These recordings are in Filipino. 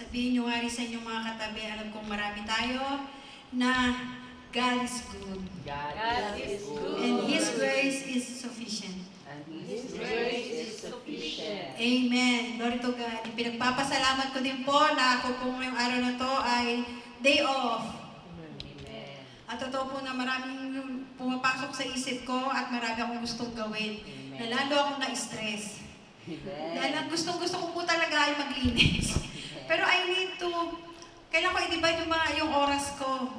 Sabihin nyo nga rin sa inyong mga katabi, alam kong marami tayo, na God is good. God is good. And His grace is sufficient. And His grace is sufficient. Amen. Glory to God. Pinagpapasalamat ko din po na ako po ngayong araw na to ay day off. Amen. At totoo po na maraming pumapasok sa isip ko at marami akong gustong gawin. Amen. Na lalo akong na-stress. Amen. Dahil ang gusto ko po talaga ay maglinis. Pero I need to, kailangan ko i-divide yung oras ko.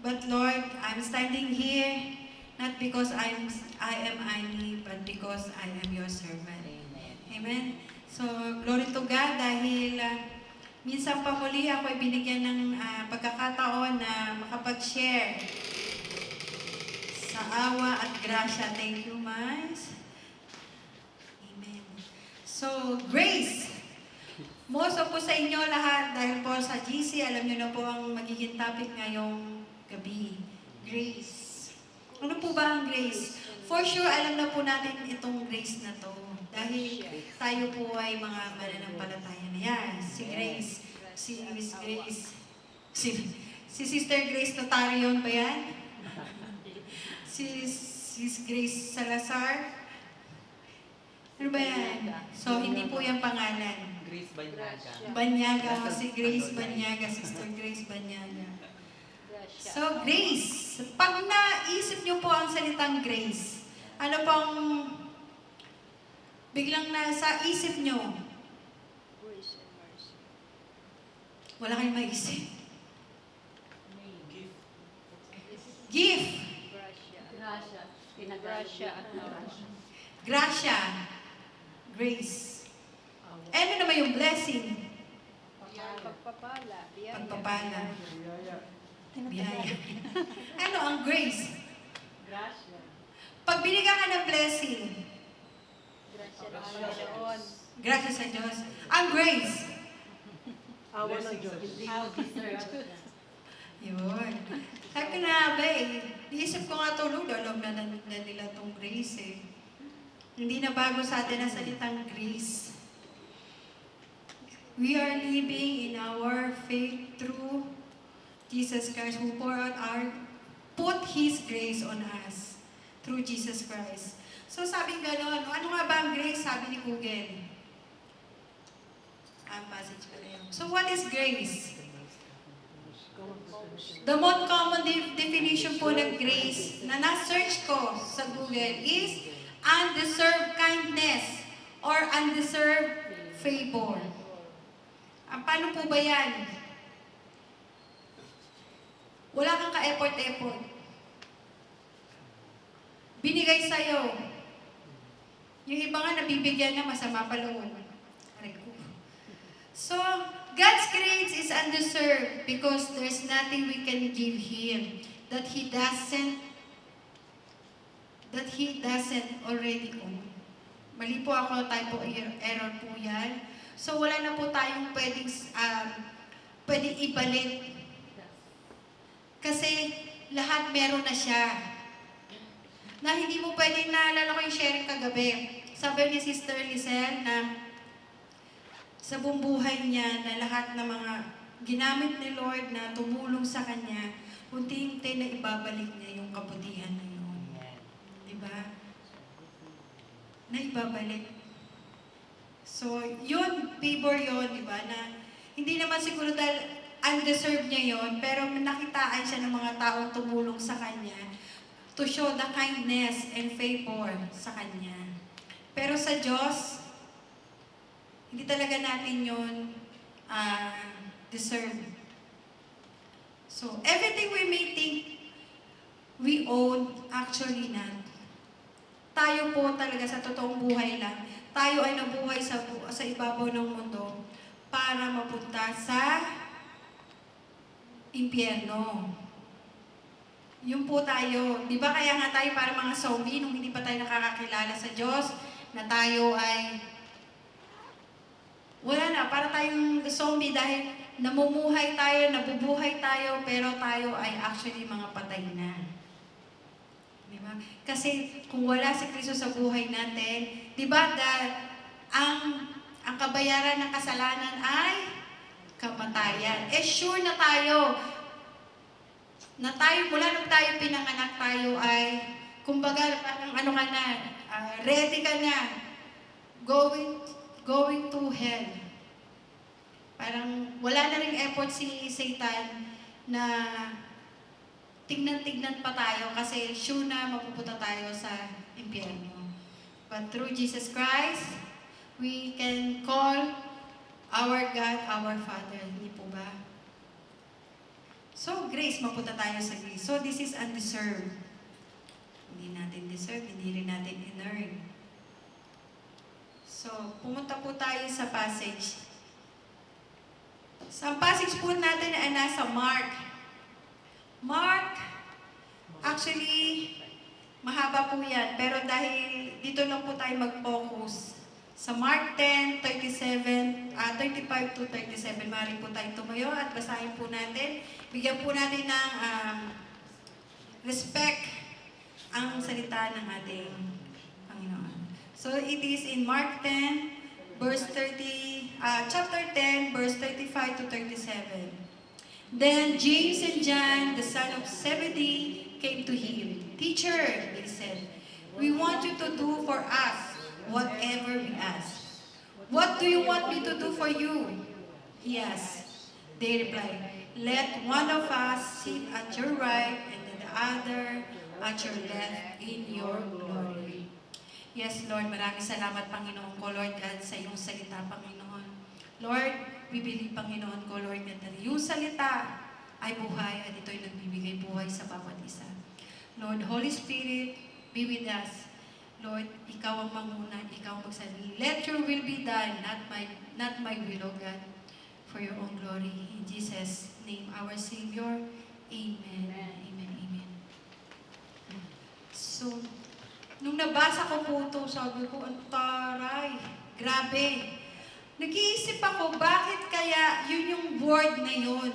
But Lord, I'm standing here not because I am Annie, but because I am your servant. Amen. Amen. So, glory to God dahil minsan pa muli ako ay binigyan ng pagkakataon na makapag-share sa awa at grasya. Thank you, Miles. Amen. So, grace. Most of po sa inyo lahat, dahil po sa GC, alam nyo na po ang magiging topic ngayong gabi. Grace. Ano po ba ang grace? For sure, alam na po natin itong grace na to. Dahil tayo po ay mga mananampalataya na yan. Si Grace, si Miss Grace, si Sister Grace Notarion ba yan? Si Grace Salazar? Ano ba yan? So, hindi po yung pangalan. Grace Banyaga. Banyaga, si Grace Banyaga, Sister Grace Banyaga. So, grace. Pag naisip niyo po ang salitang grace, ano pong biglang nasa isip niyo? Grace and mercy. Wala kayong maisip. Gift. Gift. Gracia. Gracia at mercy. Gracia. Grace. Ano naman yung blessing? Pagpapala. Pagpapala. Biyaya. Ano ang grace? Gracia. Pag binigyan ka ng blessing, Gracia ng Panginoon. gracia sa Diyos. Ang grace. Awa ng Diyos. How deserved. Yun. Sabi ko na, iisip ko nga tulog, alam na nila tong grace eh. Hindi na bago sa atin ang salitang grace. We are living in our faith through Jesus Christ who put His grace on us through Jesus Christ. So sabi gano'n, ano nga ba ang grace? Sabi ni Google. Ang passage pala yun. So what is grace? The most common definition po ng grace na na-search ko sa Google is undeserved kindness or undeserved favor. Paano po ba yan? Wala kang ka-effort-effort. Binigay sa'yo. Yung iba nga nabibigyan na masama palungon. So, God's grace is undeserved because there's nothing we can give Him that He doesn't already own. Mali po ako, typo error po yan. So, wala na po tayong pwedeng ibalik. Kasi lahat meron na siya. Na hindi mo pwedeng naalala ko yung sharing kagabi. Sabi ni Sister Lizelle na sa buong buhay niya na lahat ng mga ginamit ni Lord na tumulong sa kanya, unti-unti na ibabalik niya yung kabutihan na yun. Diba? Na ibabalik. So, yun, favor yun, diba? Na hindi naman siguro dahil undeserved niya yon, pero nakitaan siya ng mga taong tumulong sa kanya to show the kindness and favor sa kanya. Pero sa Diyos, hindi talaga natin yun deserve. So, everything we may think we own, actually not. Tayo po talaga sa totoong buhay lang, tayo ay nabuhay sa ibabaw ng mundo para mapunta sa impyerno. Yun po tayo. Di ba kaya nga tayo para mga zombie nung hindi pa tayo nakakakilala sa Diyos, na tayo ay wala na, para tayong zombie dahil namumuhay tayo, nabubuhay tayo, pero tayo ay actually mga patay na. Di ba? Kasi kung wala si Kristo sa buhay natin, di ba, ang kabayaran ng kasalanan ay kamatayan. Sure na tayo, mula nung tayo pinanganak, tayo ay, kumbaga, parang ano ka na, ready ka na, going to hell. Parang wala na ring effort si Satan na tignan-tignan pa tayo kasi sure na mapupunta tayo sa impyerno. But through Jesus Christ, we can call our God, our Father. Hindi po ba? So, grace, mapunta tayo sa grace. So, this is undeserved. Hindi natin deserve, hindi rin natin in-earn. So, pumunta po tayo sa passage. Sa passage po natin ay nasa Mark. Mark, actually, mahaba po yan. Pero dahil dito lang po tayo mag-focus. Sa Mark 10, 35 to 37, maaari po tayo tumayo at basahin po natin. Bigyan po natin ng respect ang salita ng ating Panginoon. So it is in Mark 10, chapter 10, verse 35 to 37. Then James and John, the son of Zebedee, came to him. Teacher, they said, we want you to do for us whatever we ask. What do you want me to do for you? He asked. They replied, let one of us sit at your right and the other at your left in your glory. Yes, Lord, maraming salamat, Panginoon ko, Lord God, sa iyong salita, Panginoon. Lord, bibili, Panginoon ko, Lord, na iyong salita ay buhay at ito'y nagbibigay buhay sa bawat isa. Lord, Holy Spirit, be with us. Lord, ikaw ang manguna, ikaw ang magsabi. Let your will be done, not my will, O God, for your own glory. In Jesus' name, our Savior. Amen. Amen. Amen. So, nung nabasa ko po ito, sabi ko, ang taray, grabe. Nag-iisip ako, bakit kaya yun yung word na yun?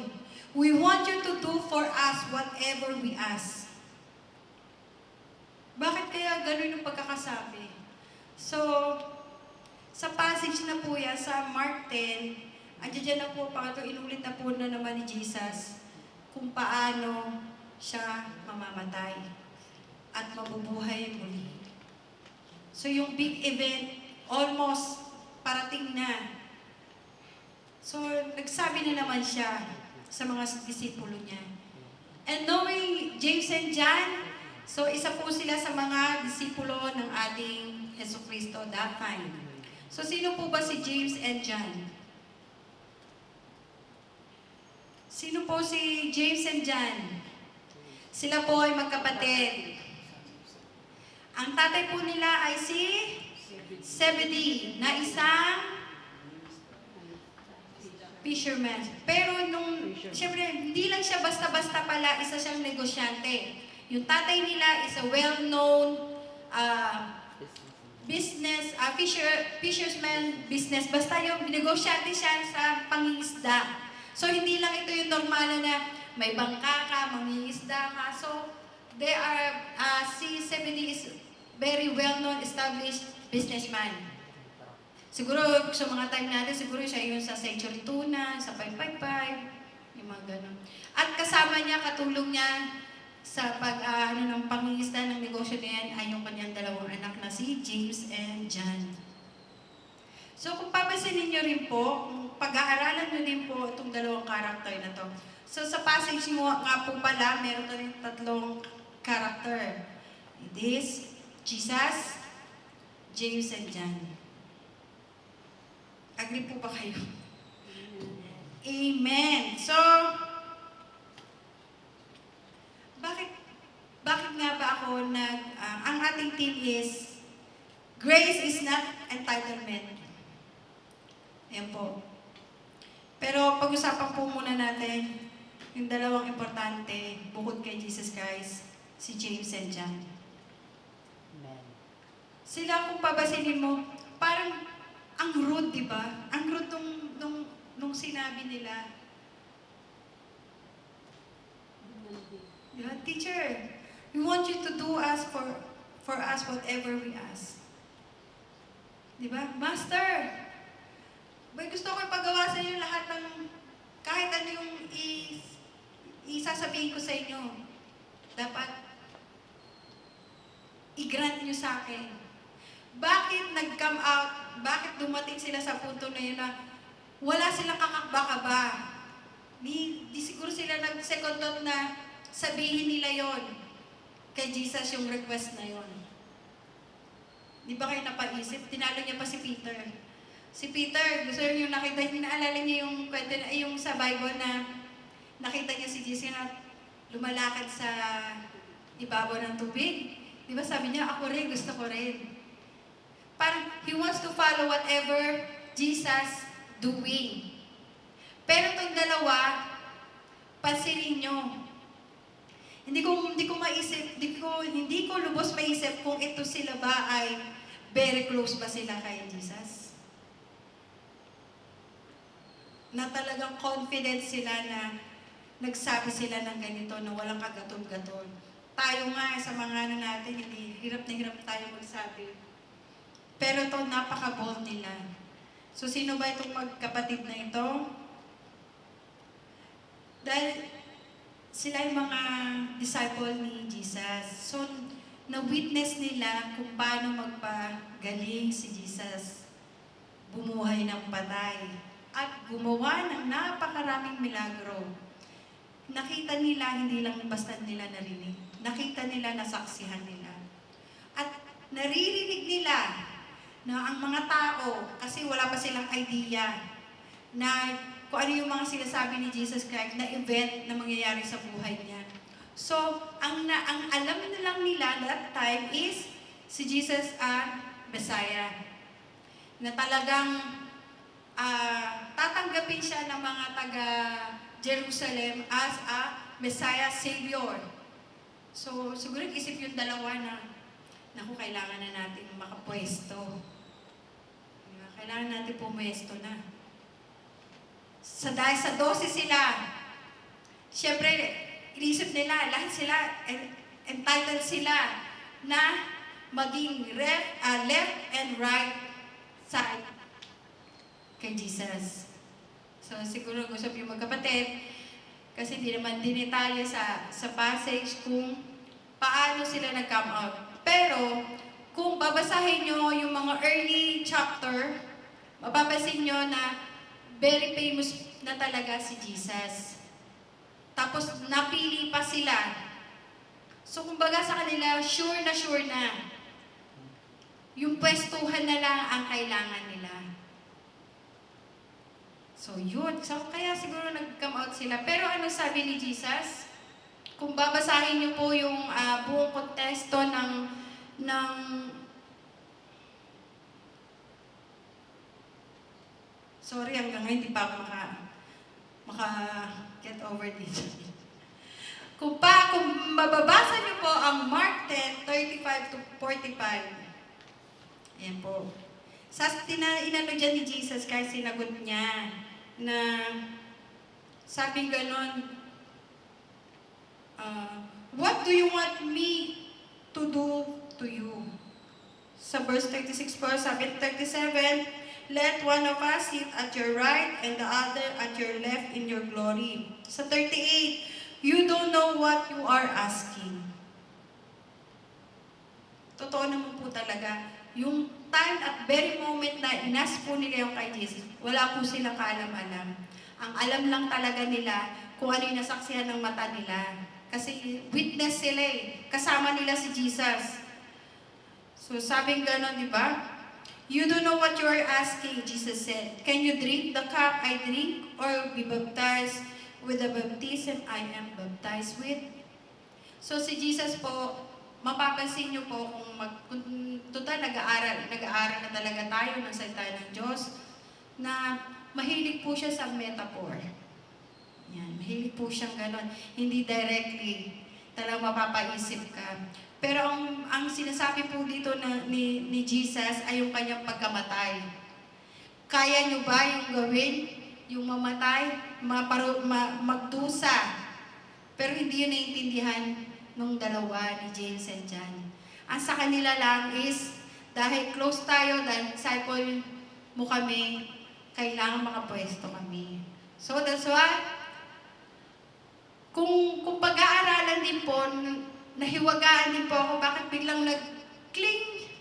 We want you to do for us whatever we ask. Bakit kaya gano'n yung pagkakasabi? So, sa passage na po yan, sa Mark 10, andyan na po, inulit na po na naman ni Jesus kung paano siya mamamatay at mabubuhay muli. So, yung big event, almost parating na. So, nagsabi na naman siya sa mga disipulo niya. And knowing James and John, so isa po sila sa mga disipulo ng ating Jesucristo that time. So, sino po ba si James and John? Sino po si James and John? Sila po ay magkapatid. Ang tatay po nila ay si Zebedee, na isang fisherman. Pero siyempre, hindi lang siya basta-basta pala, isa siyang negosyante. Yung tatay nila is a well-known fisherman business. Basta yung negosyante siya sa pangingisda. So, hindi lang ito yung normal na may bangka ka, mangingisda ka. So, si Zebedee is very well-known, established businessman. Siguro, sa mga time natin, siguro siya yung sa Century Tuna, sa 555, yung mga ganun. At kasama niya, katulong niya sa ng pangingisda ng negosyo na yan ay yung kanyang dalawang anak na si James and John. So, kung papansinin niyo rin po, kung pag-aaralan niyo din po itong dalawang karakter na to. So, sa passage mo nga po pala, meron na rin tatlong karakter. It is Jesus, James, and John. Agree po ba kayo? Amen. So, bakit nga ba ako ang ating theme is, grace is not entitlement. Ayan po. Pero pag-usapan po muna natin yung dalawang importante bukod kay Jesus Christ, si James and John. Amen. Sila, kung babasinin mo, parang ang rude, di ba? Ang rude nung sinabi nila. Yeah, teacher, we want you to do for us whatever we ask. Di ba? Master, gusto ko ipagawa sa iyo lahat ng kahit ano yung isasabihin ko sa inyo, dapat i-grant nyo sa akin. Bakit nag-come out? Bakit dumating sila sa punto na yun na wala silang kakakba-kaba? Di siguro sila nag-second thought na sabihin nila yon kay Jesus yung request na yon. Di ba kayo napaisip? Tinalo niya pa si Peter. Si Peter, gusto niyo nakita, naalala niyo yung kwento, yung sa Bible na nakita niya si Jesus na lumalakad sa ibabaw ng tubig. Di ba sabi niya, ako rin, gusto ko rin. Parang, he wants to follow whatever Jesus doing. Pero itong dalawa, pansinin nyo. Hindi ko lubos maisip kung ito sila ba ay very close ba sila kay Jesus. Na talagang confident sila na nagsabi sila ng ganito na walang kagatol-gatol. Tayo nga sa mga natin, hirap na hirap tayo magsabi. Pero ito, napaka-bold nila. So, sino ba itong magkapatid na ito? Dahil sila yung mga disciple ni Jesus. So, na-witness nila kung paano magpagaling si Jesus. Bumuhay ng patay. At gumawa ng napakaraming milagro. Nakita nila, hindi lang basta nila narinig. Nakita nila, nasaksihan nila. At naririnig nila na ang mga tao, kasi wala pa silang idea na kung ano yung mga sinasabi ni Jesus Christ na event na mangyayari sa buhay niya. So, ang alam na lang nila that time is si Jesus ang Messiah. Na talagang tatanggapin siya ng mga taga Jerusalem as a Messiah Savior. So, siguro isip yung dalawa na, naku, kailangan na natin makapwesto. Kailangan natin pumwesto na. Dahil sa 12 sila, syempre, inisip nila, lahat sila, entitled sila na maging left and right side kay Jesus. So, siguro gusto yung magkapatid, kasi hindi naman dinetalye sa passage kung paano sila nag-come out. Pero, kung babasahin nyo yung mga early chapter, mapapansin nyo na very famous na talaga si Jesus. Tapos, napili pa sila. So, kumbaga sa kanila, sure na. Yung pwestuhan na lang ang kailangan nila. So, yun. So, kaya siguro nag-come out sila. Pero ano sabi ni Jesus? Kung babasahin niyo po yung buong konteksto ng sorry, hanggang ngayon hindi pa ako maka-get over dito. Kung mababasa niyo po ang Mark 10:35 to 45. Ayan po. Inano dyan ni Jesus kahit sinagot niya na sabing ganon, what do you want me to do to you? Sa verse 36 po, sabi 37, let one of us sit at your right and the other at your left in your glory. Sa 38, you don't know what you are asking. Totoo naman po talaga. Yung time at very moment na inas po nila yung kay Jesus, wala po silang kaalam-alam. Ang alam lang talaga nila kung ano yung nasaksihan ng mata nila. Kasi witness sila eh. Kasama nila si Jesus. So sabing gano'n, di ba? You don't know what you are asking, Jesus said. Can you drink the cup I drink or be baptized with the baptism I am baptized with? So si Jesus po, mapapansin niyo po kung total nag-aaral na talaga tayo ng salita ng Diyos, na mahilig po siya sa metaphor. Yan, mahilig po siyang ganon. Hindi directly, talagang mapapaisip ka. Pero ang sinasabi po dito ni Jesus ay yung kanyang pagkamatay. Kaya nyo ba yung gawin, yung mamatay, magdusa? Pero hindi yun naiintindihan nung dalawa ni James and John. Ang sa kanila lang is, dahil close tayo, dahil disciple mo kami, kailangan makapwesto kami. So that's why, kung pag-aaralan din po, nahiwagaan din po ako, bakit biglang nag-cling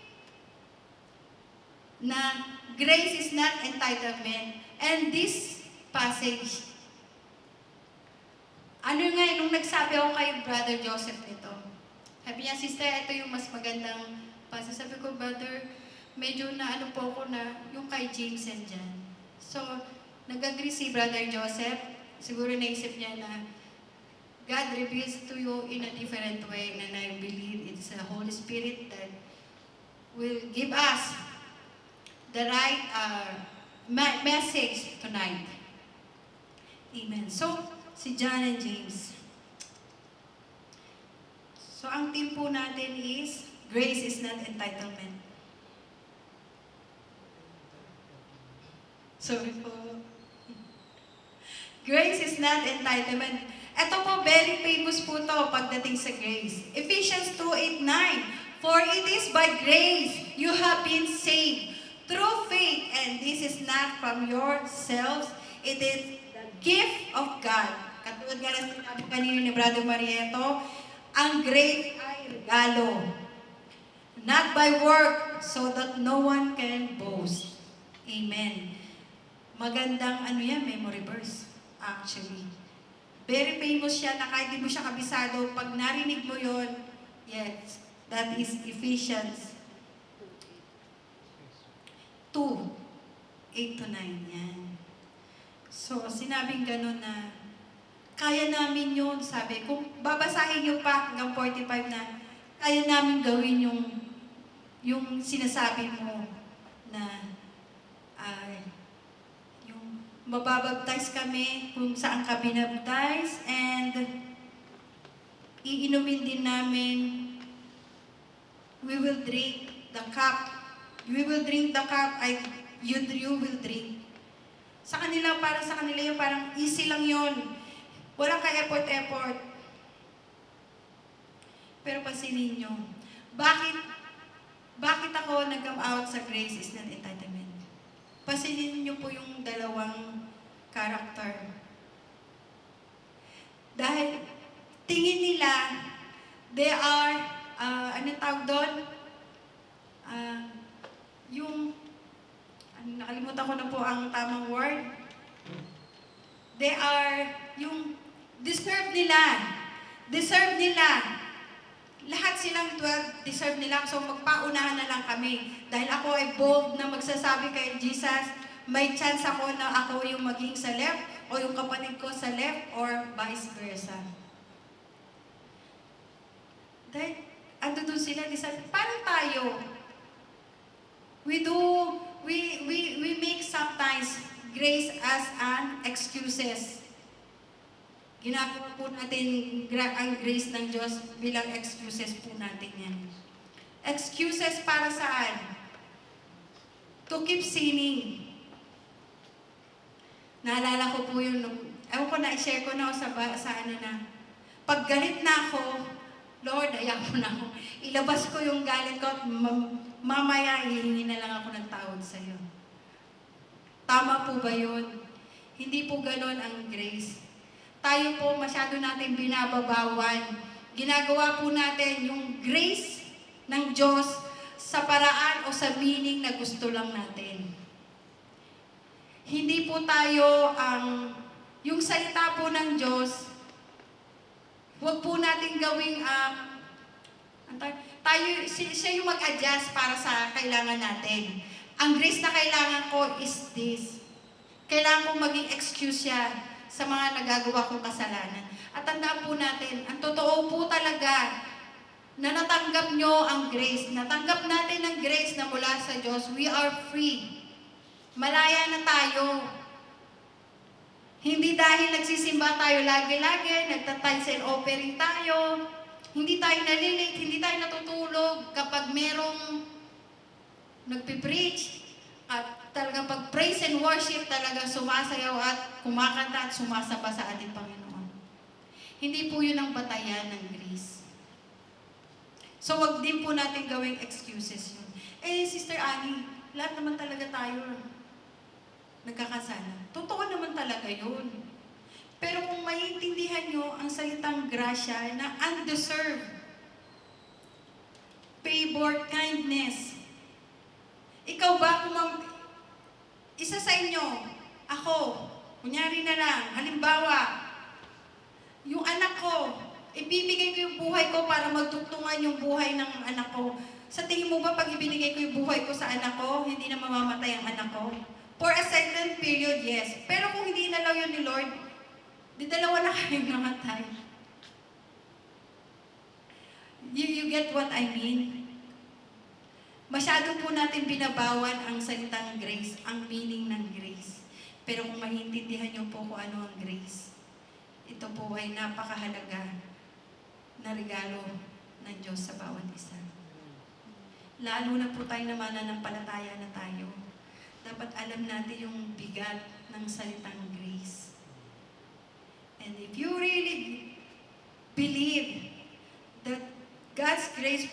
na grace is not entitlement. And this passage, ano nga, nung nagsabi ako kay Brother Joseph nito, sabi niya, sister, ito yung mas magandang passage. Sabi ko, brother, medyo na ano po ako na yung kay James and John. So, nag-agree si Brother Joseph. Siguro naisip niya na God reveals to you in a different way, and I believe it's the Holy Spirit that will give us the right message tonight. Amen. So, si John and James. So, ang team po natin is, grace is not entitlement. Sorry po. Grace is not entitlement. Ito po, very famous po to pagdating sa grace. Ephesians 2:8-9. For it is by grace you have been saved through faith, and this is not from yourselves. It is the gift of God. Katulad nga na sinabi kanina ni Brother Marieto, ang grace ay regalo. Not by work, so that no one can boast. Amen. Magandang memory verse, actually. Very famous siya na kahit di mo siya kabisado, pag narinig mo yon, yes, that is Ephesians 2:8-9 yan. So, sinabing gano'n na, kaya namin yun, sabi. Kung babasahin nyo pa hanggang 45 na, kaya namin gawin yung sinasabi mo na yung mababaptize kami kung saan ka binaptize, and iinumin din namin, we will drink the cup. We will drink the cup, you will drink. Para sa kanila yung parang easy lang yun. Walang ka-effort. Pero pansinin nyo, bakit ako nag-come out sa grace is not entitlement? Pansinin nyo po yung dalawang character. Dahil tingin nila, they are, anong tawag doon? Nakalimutan ko na po ang tamang word. They are, deserve nila. Lahat silang 12, deserve nila. So magpaunahan na lang kami. Dahil ako ay bold na magsasabi kay Jesus, may chance ako na ako yung maging sa left, o yung kapatid ko sa left, or vice versa. Dahil, ando doon sila, deserve. Paano tayo? We make sometimes grace as an excuses. Ginagawa po natin ang grace ng Diyos bilang excuses po natin yan. Excuses para saan? To keep sinning. Naalala ko po yun, ewan ko na-share ko na ako sa pag galit na ako, Lord, ayaw mo na ako. Ilabas ko yung galit ko at mamaya hihingi na lang ako ng tawad sa iyo. Tama po ba yun? Hindi po ganon ang grace. Tayo po masyado natin binababawan. Ginagawa po natin yung grace ng Diyos sa paraan o sa meaning na gusto lang natin. Hindi po tayo yung salita po ng Diyos, huwag po natin gawing siya yung mag-adjust para sa kailangan natin. Ang grace na kailangan ko is this. Kailangan kong maging excuse siya sa mga nagagawa kong kasalanan. At tandaan po natin, ang totoo po talaga na natanggap nyo ang grace. Natanggap natin ang grace na mula sa Diyos. We are free. Malaya na tayo. Hindi dahil nagsisimba tayo lagi-lagi, nagta-tithes and offering tayo, hindi tayo nalilate, hindi tayo natutulog kapag merong nagpipreach, at talagang pag praise and worship talaga sumasayaw at kumakanta at sumasamba sa ating Panginoon. Hindi po yun ang batayan ng grace. So wag din po natin gawing excuses yun. Sister Annie, lahat naman talaga tayo nagkakasala. Totoo naman talaga yun. Pero kung maiintindihan nyo ang salitang grasya na undeserved, favor, kindness. Ikaw ba, isa sa inyo, ako, kunyari na lang, halimbawa, yung anak ko, ibibigay ko yung buhay ko para magtugtungan yung buhay ng anak ko. Sa tingin mo ba pag ibinigay ko yung buhay ko sa anak ko, hindi na mamamatay ang anak ko? For a certain period, yes. Pero kung hindi inalaw yun ni Lord, di dalawa na kayong namatay. You get what I mean? Masyado po natin binabawan ang salitang grace, ang meaning ng grace. Pero kung maintindihan niyo po kung ano ang grace, ito po ay napakahalaga na regalo ng Diyos sa bawat isa. Lalo na po tayo na mananampalataya na tayo. Dapat alam natin yung bigat ng salitang grace. And if you really believe that God's grace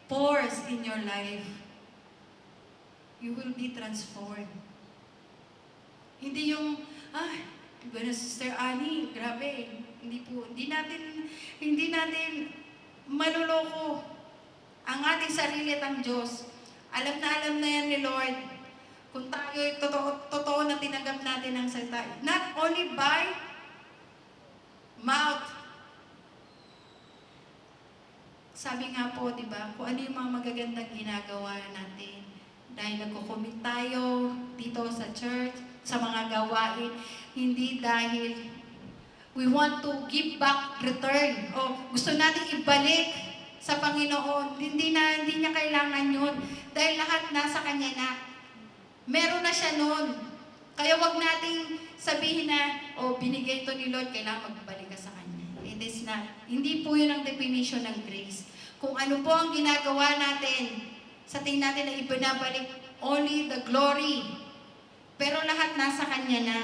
pours in your life, you will be transformed. Hindi yung, iba na Sister Annie, grabe. Hindi natin maluloko ang ating sarili at ang Diyos. Alam na yan ni Lord. Kung tayo totoo na tinanggap natin ang salita. Not only by mouth. Sabi nga po, di ba, kung ano yung mga magagandang ginagawa natin. Dahil nagko-commit tayo dito sa church, sa mga gawain, hindi dahil we want to give back, return, o gusto natin ibalik sa Panginoon. Hindi niya kailangan yun. Dahil lahat nasa Kanya na. Meron na siya noon. Kaya wag nating sabihin na, binigay ito ni Lord, kailangan magbalik ka sa Kanya. It is not. Hindi po yun ang definition ng grace. Kung ano po ang ginagawa natin, sa tingin natin na ibinabalik only the glory. Pero lahat nasa Kanya na.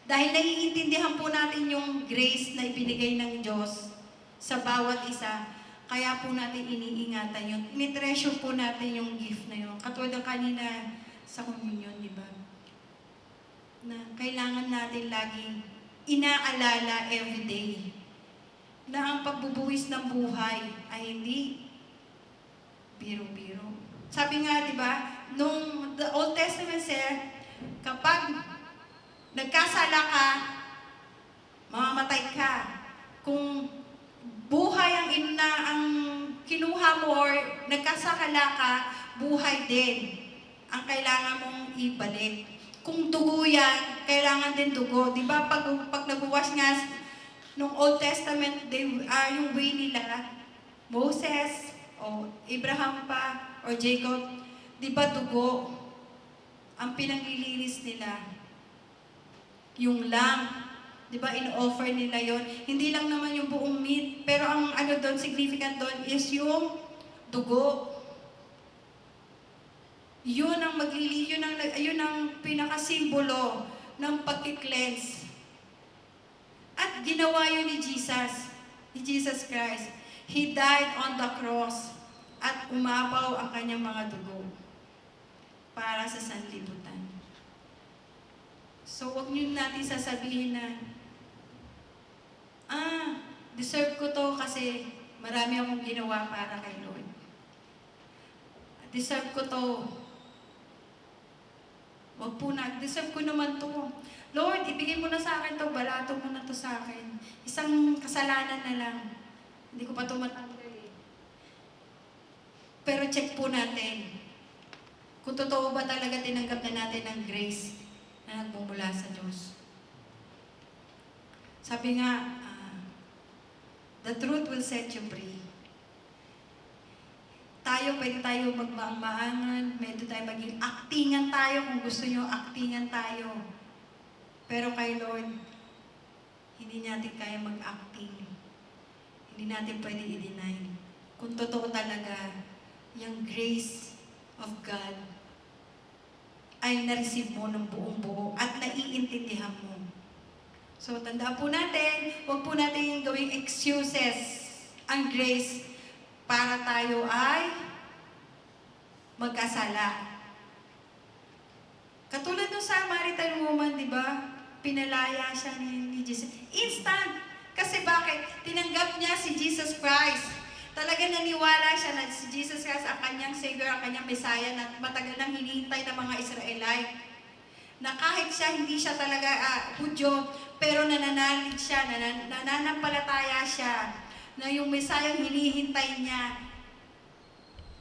Dahil naiintindihan po natin yung grace na ibinigay ng Diyos sa bawat isa, kaya po natin iniingatan yun. Initreasure po natin yung gift na yun. Katulad ng kanina sa communion, di ba? Na kailangan natin laging inaalala everyday na ang pagbubuwis ng buhay ay hindi biro-biro. Sabi nga, di ba, nung the Old Testament said, kapag nagkasala ka, mamamatay ka. Kung buhay ang kinuha mo or nagkasakala ka, buhay din ang kailangan mong ibalik. Kung dugo yan, kailangan din dugo. Di ba pag nagbuwas nga nung Old Testament, yung way nila, Moses, o Abraham pa, o Jacob, di ba dugo ang pinanglilinis nila? Yung lamb, di ba in-offer nila yon. Hindi lang naman yung buong meat, pero ang significant doon is yung dugo. Yun ang pinakasimbolo ng pagki-cleanse. At ginawa yun ni Jesus Christ. He died on the cross at umapaw ang kanyang mga dugo para sa sanlibutan. So, huwag niyo natin sasabihin na, deserve ko to kasi marami akong ginawa para kay Lord. Deserve ko to. Wag po na, deserve ko naman to. Lord, ibigay mo na sa akin to, balato mo na to sa akin. Isang kasalanan na lang. Hindi ko pa to matanggal eh. Pero check po natin kung totoo ba talaga tinanggap na natin ang grace na nagmumula sa Diyos. Sabi nga, the truth will set you free. Pwede tayo magmaang-maangan, pwede tayo maging aktingan tayo kung gusto nyo, aktingan tayo. Pero kay Lord, hindi natin kaya mag-acting. Hindi natin pwede i-deny. Kung totoo talaga, yung grace of God ay na-receive mo ng buong-buo at naiintindihan mo. So, tandaan po natin, huwag po natin gawing excuses ang grace para tayo ay magkasala. Katulad ng Samaritan woman, di ba? pinalaya siya ni Jesus. Instant! Kasi bakit? Tinanggap niya si Jesus Christ. Talaga naniwala siya na si Jesus Christ ang kanyang Savior, ang kanyang Messiah na matagal nang hinihintay ng mga Israelite. Na kahit siya, hindi siya talaga Hudyo, pero nananalig siya, nananampalataya siya na yung Messiah ang hinihintay niya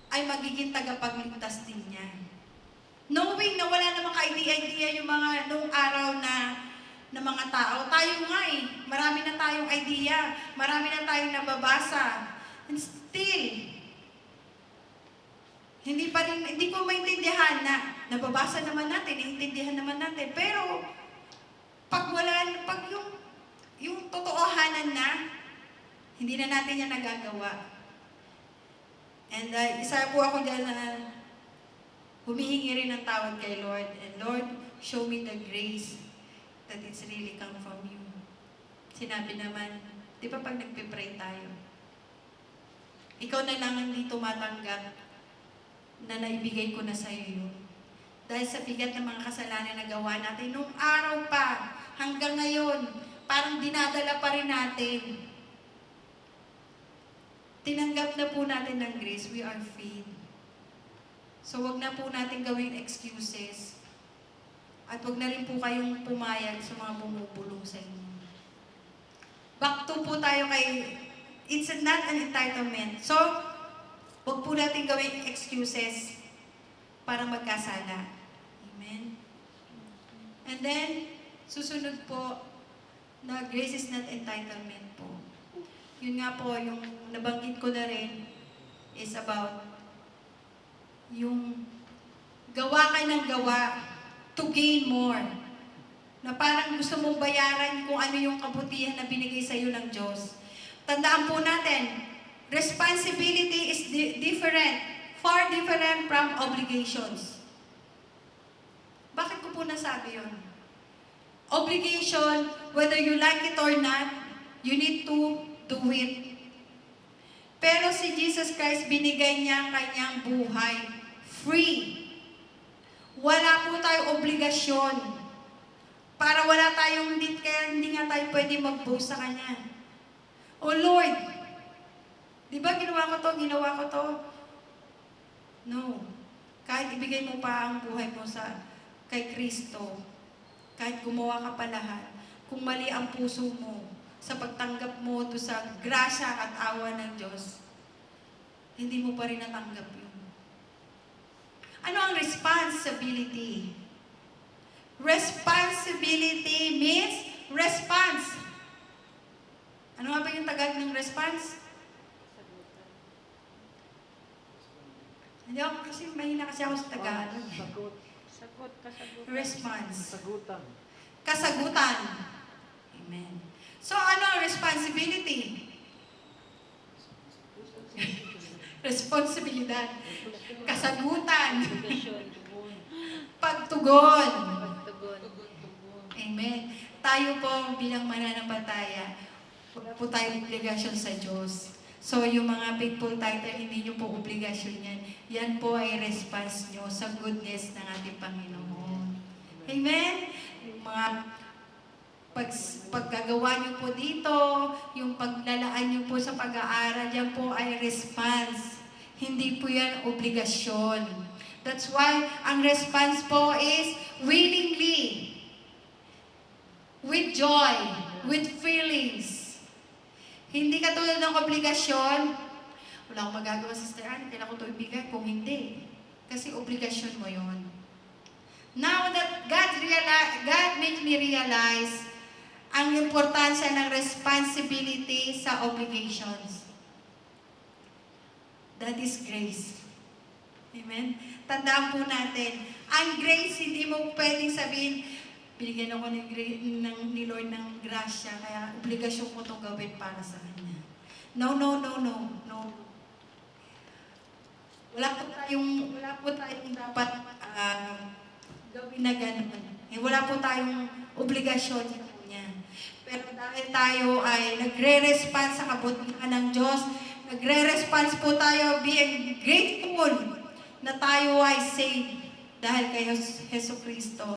ay magiging tagapagligtas din niya. Knowing na wala namang ka-idea yung mga noong araw na mga tao. Tayo nga marami na tayong idea, marami na tayong nababasa. And still, hindi ko maintindihan na nababasa naman natin, naiintindihan naman natin. Pero, pag yung totohanan na, hindi na natin yan nagagawa. And isa po ako dyan na humihingi rin ng tawad kay Lord. And Lord, show me the grace that it's really come from you. Sinabi naman, di ba pag nagpipray tayo, ikaw na lang hindi tumatanggap na naibigay ko na sa iyo yun. Dahil sa bigat ng mga kasalanan na gawa natin, nung araw pa, hanggang ngayon, parang dinadala pa rin natin. Tinanggap na po natin ng grace, we are free. So wag na po natin gawing excuses. At wag na rin po kayong pumayag sa mga bumubulong sa inyo. Back to po tayo kay, it's not an entitlement. So, wag po natin gawing excuses para magkasala. Amen? And then, susunod po, na grace is not entitlement po. Yun nga po, yung nabanggit ko na rin is about yung gawa ka ng gawa to gain more. Na parang gusto mong bayaran kung ano yung kabutihan na binigay sa iyo ng Diyos. Tandaan po natin, responsibility is different, far different from obligations. Bakit ko po nasabi yun? Obligation, whether you like it or not, you need to do it. Pero si Jesus Christ, binigay niya ang kanyang buhay. Free. Wala po tayong obligasyon. Para wala tayong, kaya hindi nga tayo pwede mag-boast sa Kanya. Oh Lord, di ba ginawa ko to? No. Kahit ibigay mo pa ang buhay mo kay Kristo, kahit gumawa ka pa lahat, kung mali ang puso mo, sa pagtanggap mo to sa grasya at awa ng Diyos, hindi mo pa rin natanggap yun. Ano ang responsibility? Responsibility means response. Ano nga ba yung tagag ng response? Hindi ako kasi mahina kasi ako sa Tagalog. Sagot, kasagutan. Response. Sagutan. Kasagutan. Amen. So, ano ang responsibility? Responsibilidad. Kasagutan. Pagtugon. Amen. Tayo po bilang mananampalataya, wala po tayong obligasyon sa Diyos. So, yung mga faithful title, hindi nyo po obligasyon yan. Yan po ay response nyo sa goodness ng ating Panginoon. Amen? Yung mga paggagawa nyo po dito, yung paglalaan nyo po sa pag-aaral, yan po ay response. Hindi po yan obligasyon. That's why ang response po is willingly, with joy, with feelings. Hindi katulad ng obligasyon, wala akong magagawa sa Sister Anne, kailangan ko ito ibigay kung hindi. Kasi obligasyon mo yon. Now that God made me realize ang importansya ng responsibility sa obligations. That is grace. Amen? Tandaan po natin, ang grace, hindi mo pwedeng sabihin, binigyan ako ni Lord ng grasya, kaya obligasyon ko itong gawin para sa Kanya. No. Wala po tayong dapat gawin na ganun. Wala po tayong obligasyon sa Kanya. Pero dahil tayo ay nagre-response sa kabutihan ng Diyos, nagre-response po tayo being grateful na tayo ay saved dahil kay Jesucristo.